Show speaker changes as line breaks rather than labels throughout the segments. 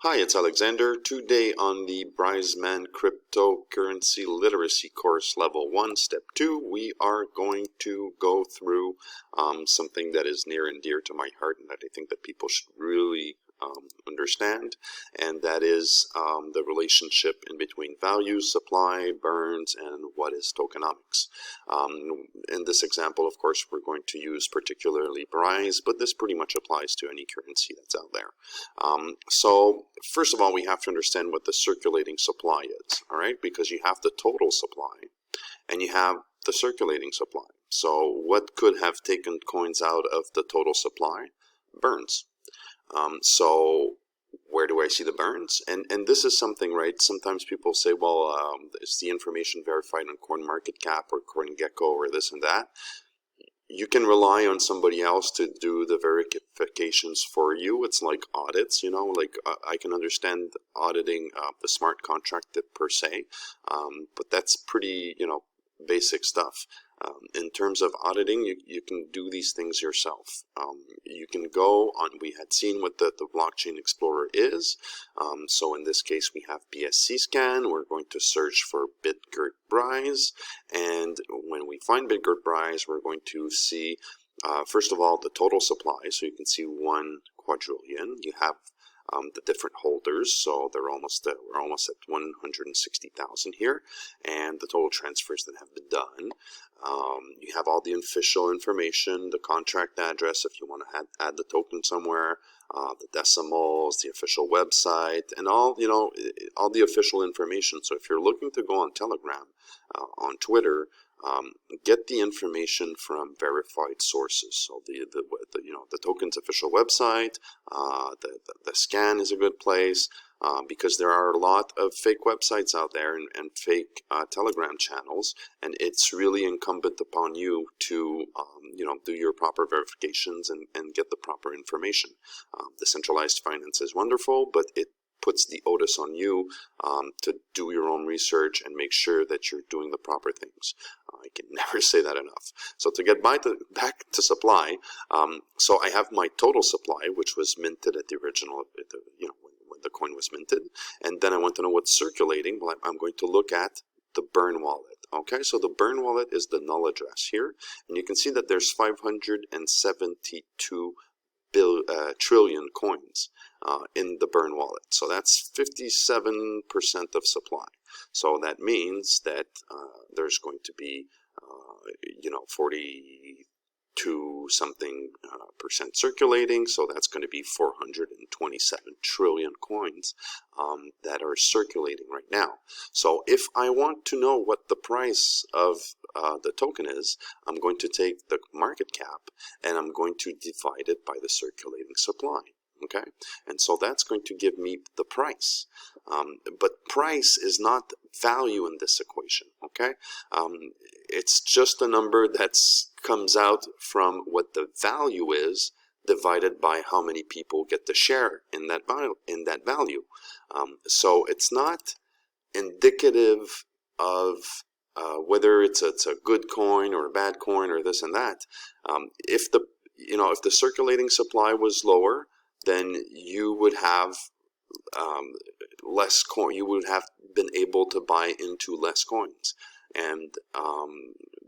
Hi, it's Alexander. Today on the Briseman Cryptocurrency Literacy Course Level 1, Step 2, we are going to go through something that is near and dear to my heart and that I think that people should really understand, and that is the relationship in between values, supply, burns, and what is tokenomics. In this example, of course, we're going to use particularly Brise, but this pretty much applies to any currency that's out there. So first of all, we have to understand what the circulating supply is, all right? Because you have the total supply and you have the circulating supply. So what could have taken coins out of the total supply? Burns. So where do I see the burns? And this is something, right? Sometimes people say, well, is the information verified on CoinMarketCap or CoinGecko or this and that? You can rely on somebody else to do the verifications for you. It's like audits, you know, like I can understand auditing the smart contract per se, but that's pretty, you know, basic stuff. In terms of auditing, you can do these things yourself. You can go on, we had seen what the Blockchain Explorer is. So in this case, we have BSC scan. We're going to search for BitGert Brise. And when we find BitGert Brise, we're going to see, first of all, the total supply. So you can see 1 quadrillion. You have the different holders, so they're almost we're almost at 160,000 here, and the total transfers that have been done. You have all the official information, the contract address if you want to add the token somewhere, the decimals, the official website, and all, you know, all the official information. So if you're looking to go on Telegram, on Twitter, get the information from verified sources. So the you know, the token's official website, the scan is a good place, because there are a lot of fake websites out there and fake Telegram channels, and it's really incumbent upon you to you know, do your proper verifications and get the proper information. Decentralized finance is wonderful, but it puts the onus on you to do your own research and make sure that you're doing the proper things. I can never say that enough. So to get back to supply, so I have my total supply, which was minted at the original, you know, when the coin was minted, and then I want to know what's circulating. Well, I'm going to look at the burn wallet. Okay, so the burn wallet is the null address here, and you can see that there's 572 trillion coins in the burn wallet. So that's 57% of supply. So that means that there's going to be, you know, 42 something percent circulating. So that's going to be 427 trillion coins that are circulating right now. So if I want to know what the price of the token is, I'm going to take the market cap and I'm going to divide it by the circulating supply. Okay, and so that's going to give me the price. But price is not value in this equation. Okay, it's just a number that comes out from what the value is divided by how many people get to share in that value. So it's not indicative of whether it's a good coin or a bad coin or this and that. If the circulating supply was lower, then you would have less coin. You would have been able to buy into less coins, and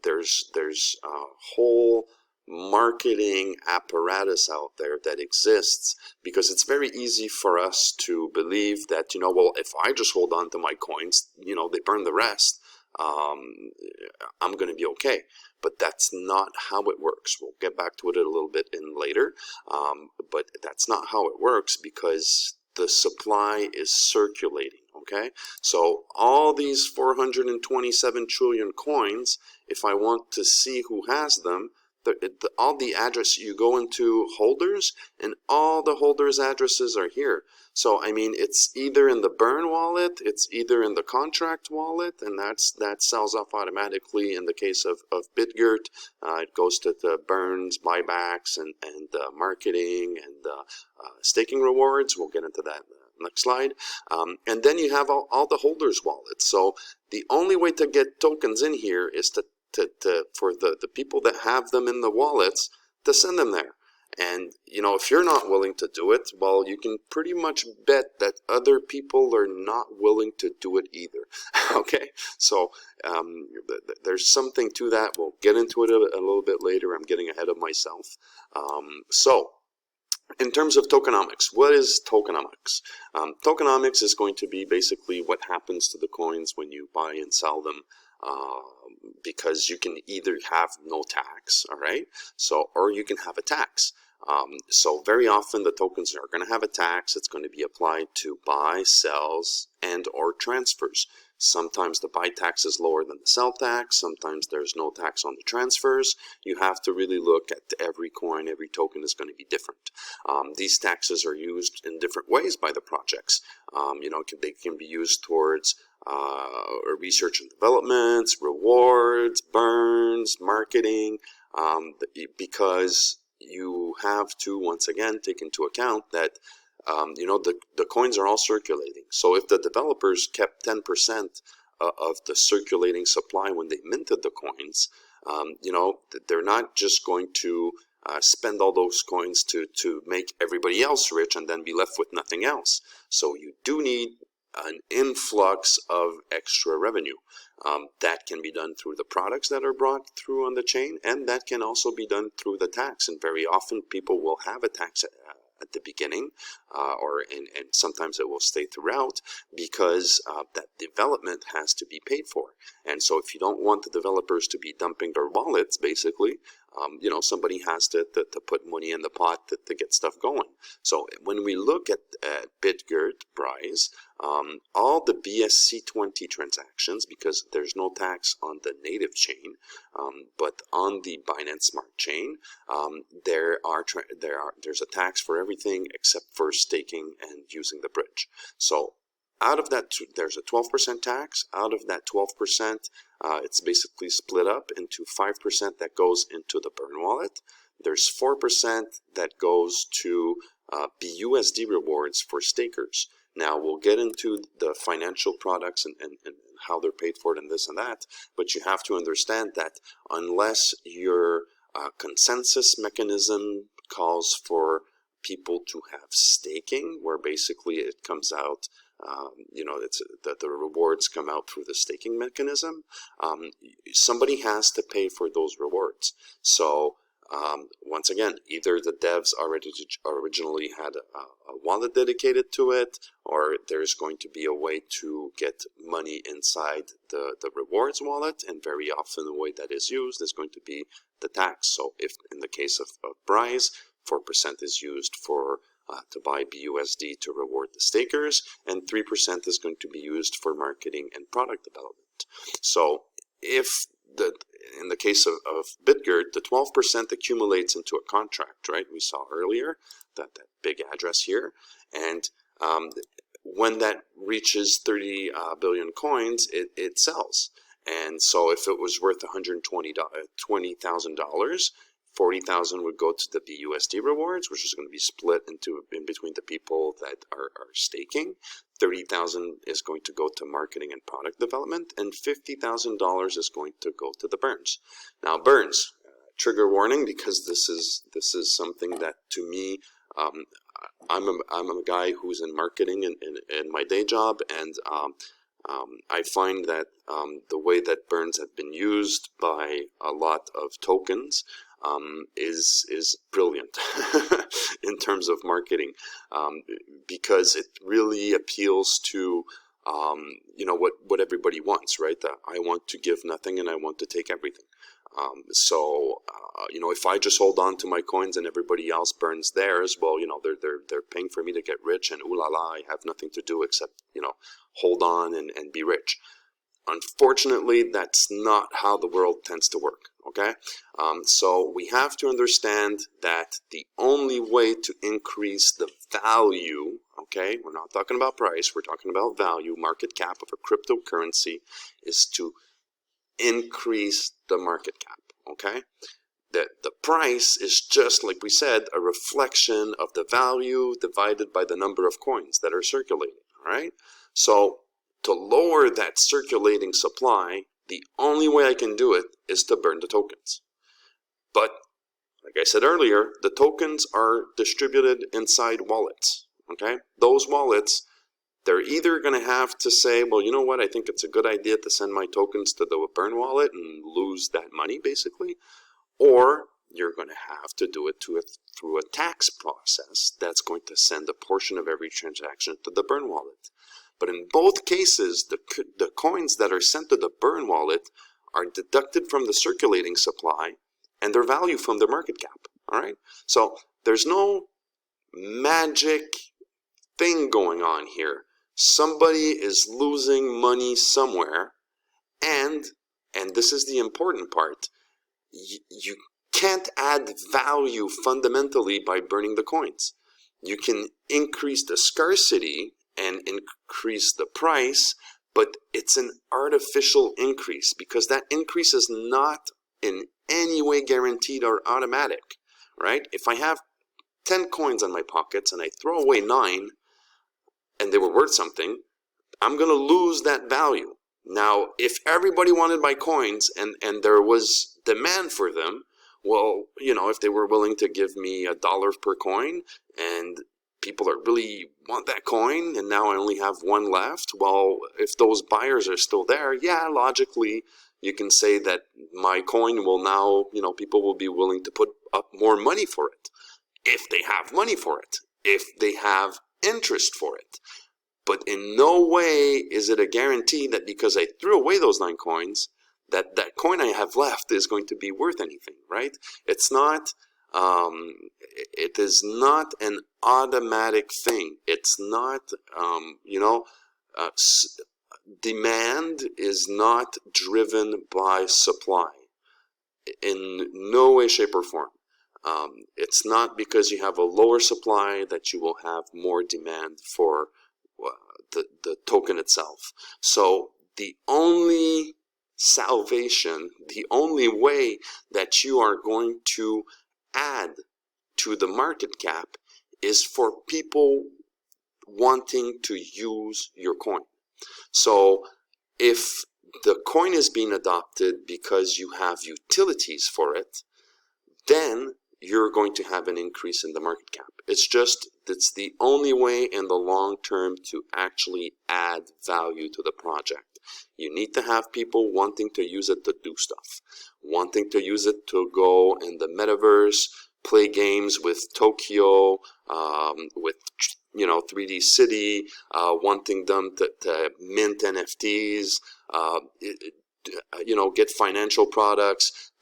there's a whole marketing apparatus out there that exists, because it's very easy for us to believe that, you know, well, if I just hold on to my coins, you know, they burn the rest, I'm going to be okay. But that's not how it works. We'll get back to it a little bit later, but that's not how it works, because the supply is circulating. Okay, so all these 427 trillion coins, if I want to see who has them, all the address, you go into holders, and all the holders' addresses are here. So I mean, it's either in the burn wallet, it's either in the contract wallet, and that sells off automatically. In the case of BitGert, it goes to the burns, buybacks, and marketing and staking rewards. We'll get into that next slide. And then you have all the holders' wallets. So the only way to get tokens in here is for the people that have them in the wallets to send them there. And, you know, if you're not willing to do it, well, you can pretty much bet that other people are not willing to do it either. Okay? So there's something to that. We'll get into it a little bit later. I'm getting ahead of myself. So in terms of tokenomics, what is tokenomics? Tokenomics is going to be basically what happens to the coins when you buy and sell them, because you can either have no tax, all right, so, or you can have a tax. So very often the tokens are going to have a tax. It's going to be applied to buy, sells, and or transfers. Sometimes the buy tax is lower than the sell tax. Sometimes there's no tax on the transfers. You have to really look at every coin. Every token is going to be different. These taxes are used in different ways by the projects. You know, they can be used towards research and development, rewards, burns, marketing, because you have to, once again, take into account that you know, the coins are all circulating. So if the developers kept 10% of the circulating supply when they minted the coins, you know, they're not just going to spend all those coins to make everybody else rich and then be left with nothing else. So you do need an influx of extra revenue. That can be done through the products that are brought through on the chain, and that can also be done through the tax. And very often people will have a tax at the beginning, and sometimes it will stay throughout, because that development has to be paid for. And so if you don't want the developers to be dumping their wallets, basically, you know, somebody has to put money in the pot to get stuff going. So when we look at BitGert, Brise, all the BRC20 transactions, because there's no tax on the native chain, but on the Binance Smart Chain, there's a tax for everything except for staking and using the bridge. So out of that, there's a 12% tax. Out of that 12%, it's basically split up into 5% that goes into the burn wallet. There's 4% that goes to BUSD rewards for stakers. Now, we'll get into the financial products and how they're paid for it and this and that, but you have to understand that unless your consensus mechanism calls for people to have staking, where basically it comes out, you know, it's that the rewards come out through the staking mechanism, somebody has to pay for those rewards. So once again, either the devs originally had a wallet dedicated to it, or there's going to be a way to get money inside the rewards wallet, and very often the way that is used is going to be the tax. So if in the case of Brise, 4% is used for to buy BUSD to reward the stakers, and 3% is going to be used for marketing and product development. So if in the case of BitGert, the 12% accumulates into a contract, right? We saw earlier that big address here, and when that reaches 30 billion coins, it sells. And so if it was worth $120,000, 40,000 would go to the BUSD rewards, which is going to be split in between the people that are staking. 30,000 is going to go to marketing and product development, and $50,000 is going to go to the burns. Now, burns, trigger warning, because this is something that, to me, I'm a guy who's in marketing in my day job, and I find that the way that burns have been used by a lot of tokens is brilliant in terms of marketing, because it really appeals to you know, what everybody wants, right? I want to give nothing and I want to take everything. So you know, if I just hold on to my coins and everybody else burns theirs, well, you know, they're paying for me to get rich, and ooh la la, I have nothing to do except, you know, hold on and be rich. Unfortunately, that's not how the world tends to work, okay? So we have to understand that the only way to increase the value, okay, we're not talking about price, we're talking about value, market cap of a cryptocurrency, is to increase the market cap, okay? The price is just, like we said, a reflection of the value divided by the number of coins that are circulating, all right? So to lower that circulating supply, the only way I can do it is to burn the tokens. But Like I said earlier, the tokens are distributed inside wallets. Okay, those wallets, they're either going to have to say, well, you know what, I think it's a good idea to send my tokens to the burn wallet and lose that money, basically, or you're going to have to do it through a tax process that's going to send a portion of every transaction to the burn wallet. But in both cases, the coins that are sent to the burn wallet are deducted from the circulating supply and their value from the market cap. All right, so there's no magic thing going on here. Somebody is losing money somewhere, and this is the important part, you can't add value fundamentally by burning the coins. You can increase the scarcity and increase the price, but it's an artificial increase because that increase is not in any way guaranteed or automatic, right? If I have 10 coins in my pockets and I throw away 9 and they were worth something, I'm going to lose that value. Now, if everybody wanted my coins and there was demand for them, well, you know, if they were willing to give me $1 per coin and people that really want that coin and now I only have 1 left, well, if those buyers are still there, yeah, logically, you can say that my coin will now, you know, people will be willing to put up more money for it. If they have money for it, if they have interest for it. But in no way is it a guarantee that because I threw away those 9 coins, that coin I have left is going to be worth anything, right? It's not, it is not an automatic thing. It's not, you know, demand is not driven by supply in no way, shape, or form. It's not because you have a lower supply that you will have more demand for the token itself. So the only salvation, the only way that you are going to add to the market cap is for people wanting to use your coin. So if the coin is being adopted because you have utilities for it, then you're going to have an increase in the market cap. It's the only way in the long term to actually add value to the project. You need to have people wanting to use it to do stuff, wanting to use it to go in the metaverse, play games with Tokyo, with 3D City, wanting them to mint NFTs, get financial products.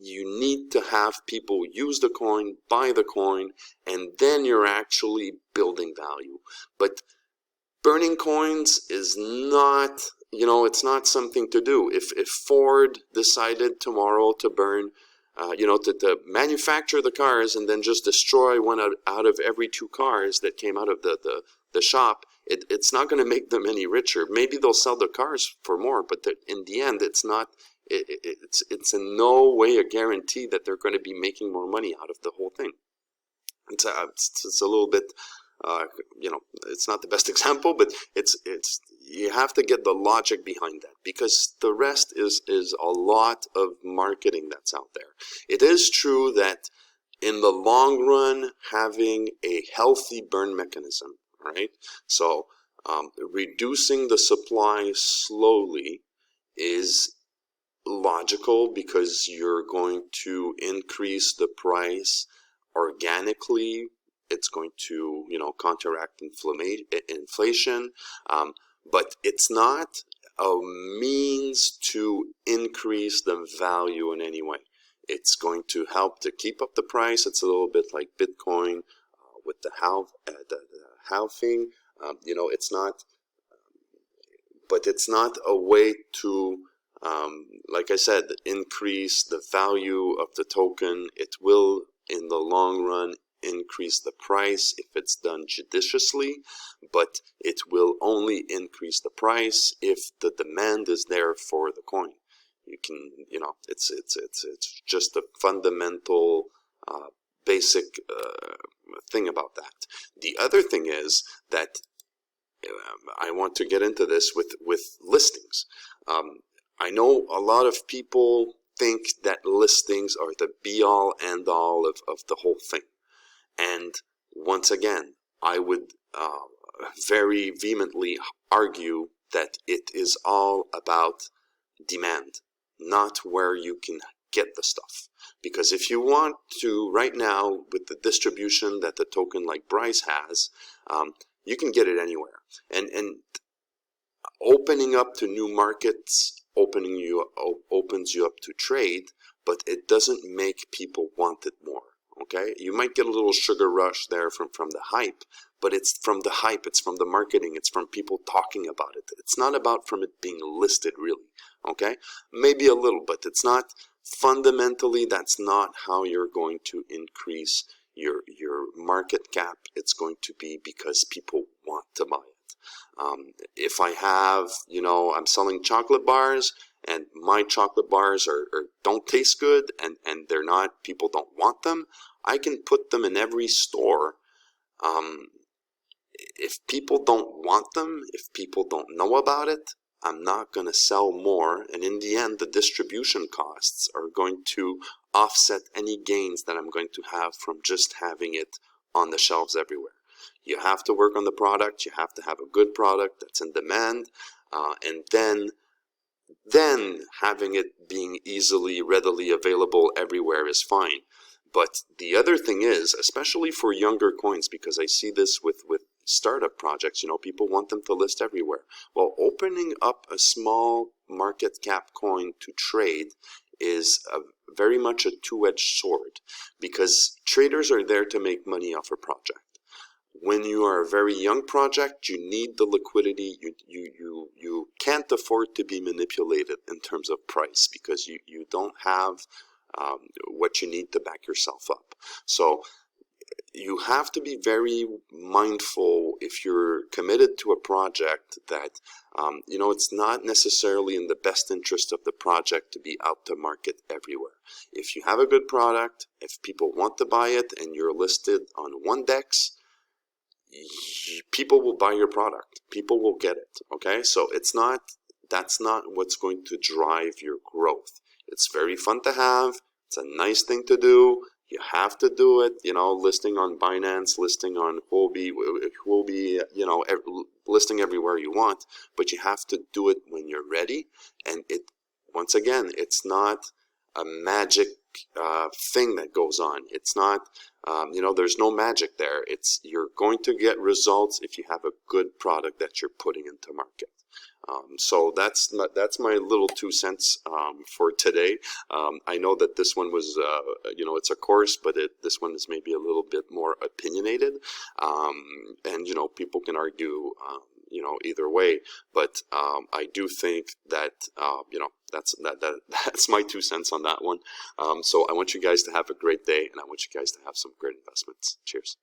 You need to have people use the coin, buy the coin, and then you're actually building value. But burning coins is not, it's not something to do. If Ford decided tomorrow to burn, to manufacture the cars and then just destroy one out of every 2 cars that came out of the shop, it's not going to make them any richer. Maybe they'll sell the cars for more, but in the end, it's not. It's in no way a guarantee that they're going to be making more money out of the whole thing. It's a little bit, it's not the best example, but you have to get the logic behind that, because the rest is a lot of marketing that's out there. It is true that in the long run, having a healthy burn mechanism, right? So reducing the supply slowly is logical, because you're going to increase the price organically. It's going to, counteract inflation, but it's not a means to increase the value in any way. It's going to help to keep up the price. It's a little bit like Bitcoin with the halving. It's not, but it's not a way to like I said, increase the value of the token. It will, in the long run, increase the price if it's done judiciously, but it will only increase the price if the demand is there for the coin. You can, it's just a fundamental, basic thing about that. The other thing is that I want to get into this with listings. I know a lot of people think that listings are the be-all, end-all of the whole thing. And once again, I would very vehemently argue that it is all about demand, not where you can get the stuff. Because if you want to, right now, with the distribution that the token like Brise has, you can get it anywhere. And opening up to new markets opens you up to trade, but it doesn't make people want it more. Okay, you might get a little sugar rush there from the hype, but it's from the hype, it's from the marketing, it's from people talking about it. It's not about from it being listed, really. Okay, maybe a little, but it's not fundamentally. That's not how you're going to increase your market cap. It's going to be because people want to buy it. If I have, I'm selling chocolate bars, and my chocolate bars don't taste good, and they're not, people don't want them, I can put them in every store. If people don't want them, if people don't know about it, I'm not going to sell more, and in the end, the distribution costs are going to offset any gains that I'm going to have from just having it on the shelves everywhere. You have to work on the product, you have to have a good product that's in demand, and then having it being readily available everywhere is fine. But the other thing is, especially for younger coins, because I see this with startup projects, people want them to list everywhere. Well, opening up a small market cap coin to trade is very much a two-edged sword, because traders are there to make money off a project. When you are a very young project, you need the liquidity. You can't afford to be manipulated in terms of price, because you don't have what you need to back yourself up. So you have to be very mindful if you're committed to a project that it's not necessarily in the best interest of the project to be out to market everywhere. If you have a good product, if people want to buy it and you're listed on one DEX, people will buy your product. People will get it. Okay, so that's not what's going to drive your growth. It's very fun to have. It's a nice thing to do. You have to do it. Listing on Binance, listing on Huobi, listing everywhere you want. But you have to do it when you're ready. And once again, it's not a magic thing that goes on. It's not, there's no magic there. You're going to get results if you have a good product that you're putting into market. So that's my little 2 cents for today. I know that this one was, it's a course, but this one is maybe a little bit more opinionated, and people can argue, either way. But I do think that that's my 2 cents on that one. So I want you guys to have a great day, and I want you guys to have some great investments. Cheers.